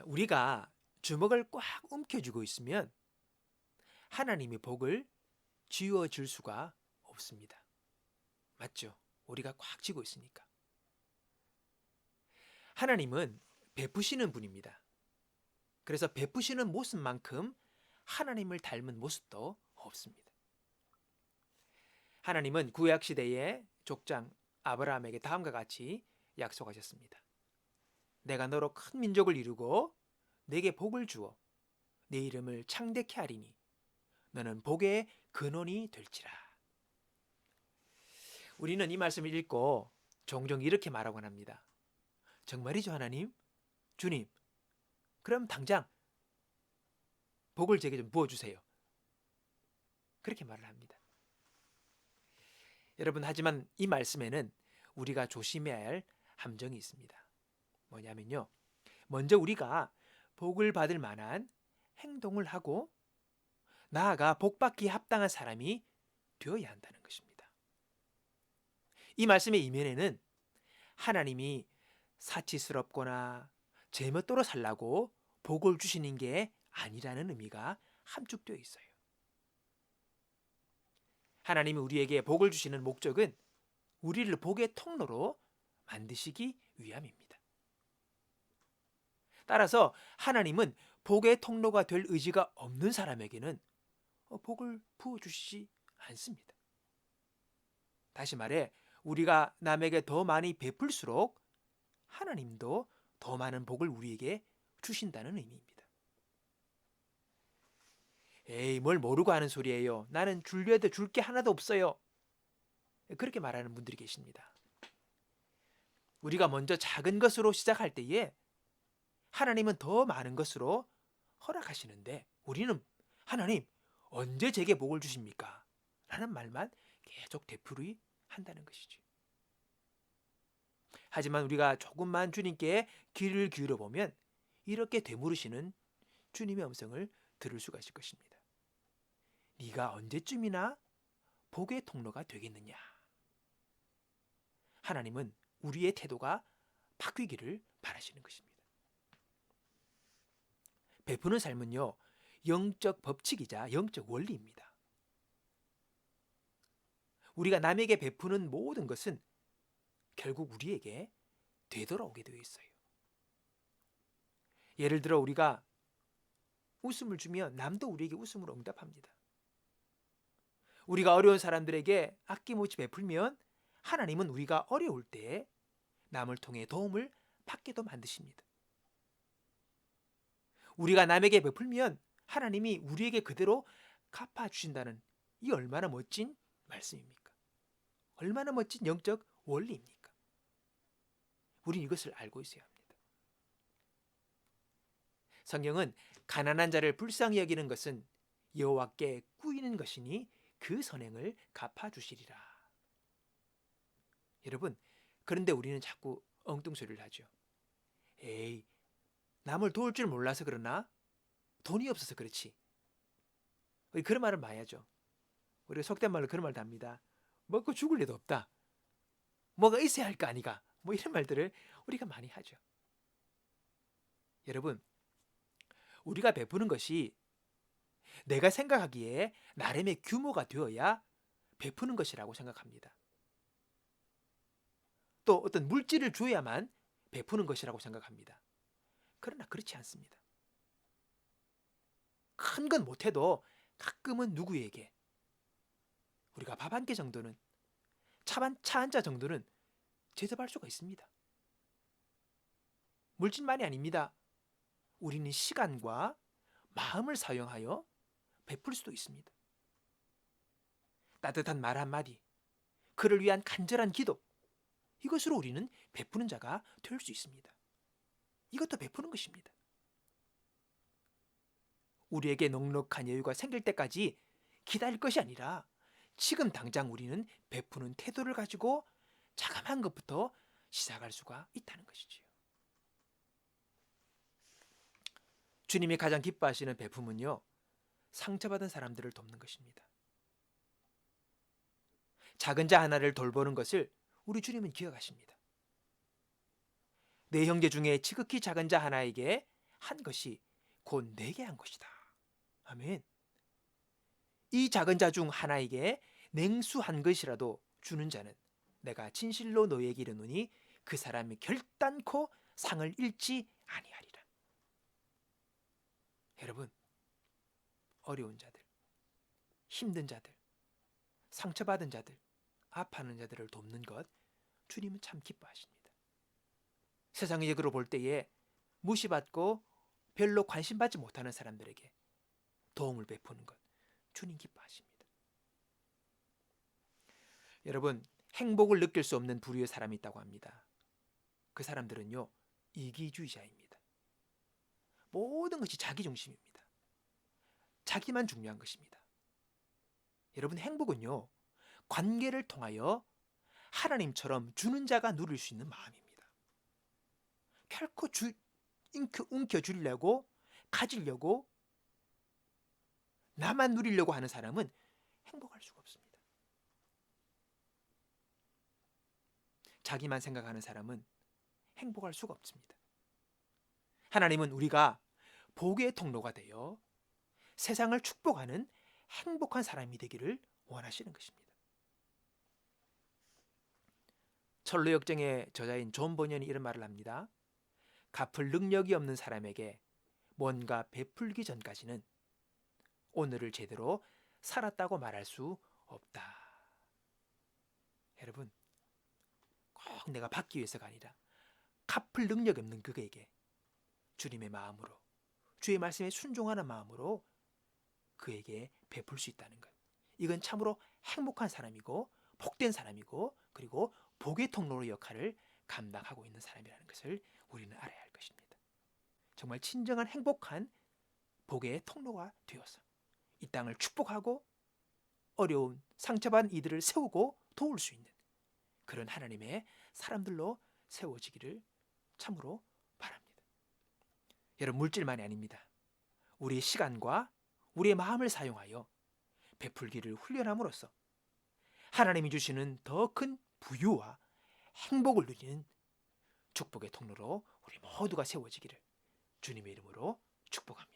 우리가 주먹을 꽉 움켜쥐고 있으면 하나님의 복을 쥐어줄 수가 없습니다. 맞죠? 우리가 꽉 쥐고 있으니까. 하나님은 베푸시는 분입니다. 그래서 베푸시는 모습만큼 하나님을 닮은 모습도 없습니다. 하나님은 구약 시대의 족장 아브라함에게 다음과 같이 약속하셨습니다. 내가 너로 큰 민족을 이루고 내게 복을 주어 내 이름을 창대케 하리니 너는 복의 근원이 될지라. 우리는 이 말씀을 읽고 종종 이렇게 말하곤 합니다. 정말이죠, 하나님? 주님, 그럼 당장 복을 제게 좀 부어주세요. 그렇게 말을 합니다. 여러분, 하지만 이 말씀에는 우리가 조심해야 할 함정이 있습니다. 뭐냐면요. 먼저 우리가 복을 받을 만한 행동을 하고 나아가 복받기에 합당한 사람이 되어야 한다는 것입니다. 이 말씀의 이면에는 하나님이 사치스럽거나 제멋대로 살라고 복을 주시는 게 아니라는 의미가 함축되어 있어요. 하나님이 우리에게 복을 주시는 목적은 우리를 복의 통로로 만드시기 위함입니다. 따라서 하나님은 복의 통로가 될 의지가 없는 사람에게는 복을 부어주시지 않습니다. 다시 말해 우리가 남에게 더 많이 베풀수록 하나님도 더 많은 복을 우리에게 주신다는 의미입니다. 에이, 뭘 모르고 하는 소리예요. 나는 줄려도 줄 게 하나도 없어요. 그렇게 말하는 분들이 계십니다. 우리가 먼저 작은 것으로 시작할 때에 하나님은 더 많은 것으로 허락하시는데 우리는 하나님 언제 제게 복을 주십니까? 라는 말만 계속 되풀이 한다는 것이죠. 하지만 우리가 조금만 주님께 귀를 기울여 보면 이렇게 되물으시는 주님의 음성을 들을 수가 있을 것입니다. 네가 언제쯤이나 복의 통로가 되겠느냐? 하나님은 우리의 태도가 바뀌기를 바라시는 것입니다. 베푸는 삶은요, 영적 법칙이자 영적 원리입니다. 우리가 남에게 베푸는 모든 것은 결국 우리에게 되돌아오게 되어 있어요. 예를 들어 우리가 웃음을 주면 남도 우리에게 웃음으로 응답합니다. 우리가 어려운 사람들에게 아낌없이 베풀면 하나님은 우리가 어려울 때에 남을 통해 도움을 받게도 만드십니다. 우리가 남에게 베풀면 하나님이 우리에게 그대로 갚아주신다는 이 얼마나 멋진 말씀입니까? 얼마나 멋진 영적 원리입니까? 우린 이것을 알고 있어야 합니다. 성경은 가난한 자를 불쌍히 여기는 것은 여호와께 꾸이는 것이니 그 선행을 갚아주시리라. 여러분, 그런데 우리는 자꾸 엉뚱소리를 하죠. 에이, 남을 도울 줄 몰라서 그러나? 돈이 없어서 그렇지. 우리 그런 말을 많이 하죠. 우리가 속된 말로 그런 말도 합니다. 먹고 죽을 리도 없다. 뭐가 있어야 할 거 아니가. 뭐 이런 말들을 우리가 많이 하죠. 여러분, 우리가 베푸는 것이 내가 생각하기에 나름의 규모가 되어야 베푸는 것이라고 생각합니다. 또 어떤 물질을 줘야만 베푸는 것이라고 생각합니다. 그러나 그렇지 않습니다. 큰 건 못해도 가끔은 누구에게 우리가 밥 한 끼 정도는 차 한 잔 정도는 제접할 수가 있습니다. 물질만이 아닙니다. 우리는 시간과 마음을 사용하여 베풀 수도 있습니다. 따뜻한 말 한마디, 그를 위한 간절한 기도, 이것으로 우리는 베푸는 자가 될 수 있습니다. 이것도 베푸는 것입니다. 우리에게 넉넉한 여유가 생길 때까지 기다릴 것이 아니라 지금 당장 우리는 베푸는 태도를 가지고 자그마한 것부터 시작할 수가 있다는 것이지요. 주님이 가장 기뻐하시는 베품은요, 상처받은 사람들을 돕는 것입니다. 작은 자 하나를 돌보는 것을 우리 주님은 기억하십니다. 내 형제 중에 지극히 작은 자 하나에게 한 것이 곧 내게 한 것이다. 아멘. 이 작은 자 중 하나에게 냉수한 것이라도 주는 자는 내가 진실로 너에게 이르노니 그 사람이 결단코 상을 잃지 아니하리라. 여러분, 어려운 자들, 힘든 자들, 상처받은 자들, 아파하는 자들을 돕는 것 주님은 참 기뻐하십니다. 세상의 역으로 볼 때에 무시받고 별로 관심받지 못하는 사람들에게 도움을 베푸는 것 주님 기뻐하십니다. 여러분, 행복을 느낄 수 없는 부류의 사람이 있다고 합니다. 그 사람들은요, 이기주의자입니다. 모든 것이 자기 중심입니다. 자기만 중요한 것입니다. 여러분, 행복은요, 관계를 통하여 하나님처럼 주는 자가 누릴 수 있는 마음입니다. 결코 움켜주려고 가지려고 나만 누리려고 하는 사람은 행복할 수가 없습니다. 자기만 생각하는 사람은 행복할 수가 없습니다. 하나님은 우리가 복의 통로가 되어 세상을 축복하는 행복한 사람이 되기를 원하시는 것입니다. 철로 역정의 저자인 존 버년이 이런 말을 합니다. 갚을 능력이 없는 사람에게 뭔가 베풀기 전까지는 오늘을 제대로 살았다고 말할 수 없다. 여러분, 꼭 내가 받기 위해서가 아니라 갚을 능력이 없는 그에게 주님의 마음으로, 주의 말씀에 순종하는 마음으로 그에게 베풀 수 있다는 것. 이건 참으로 행복한 사람이고 복된 사람이고 그리고 복의 통로의 역할을 감당하고 있는 사람이라는 것을 우리는 알아야 할 것입니다. 정말 진정한 행복한 복의 통로가 되어서 이 땅을 축복하고 어려운 상처받은 이들을 세우고 도울 수 있는 그런 하나님의 사람들로 세워지기를 참으로 바랍니다. 여러분, 물질만이 아닙니다. 우리의 시간과 우리의 마음을 사용하여 베풀기를 훈련함으로써 하나님이 주시는 더 큰 부유와 행복을 누리는 축복의 통로로 우리 모두가 세워지기를 주님의 이름으로 축복합니다.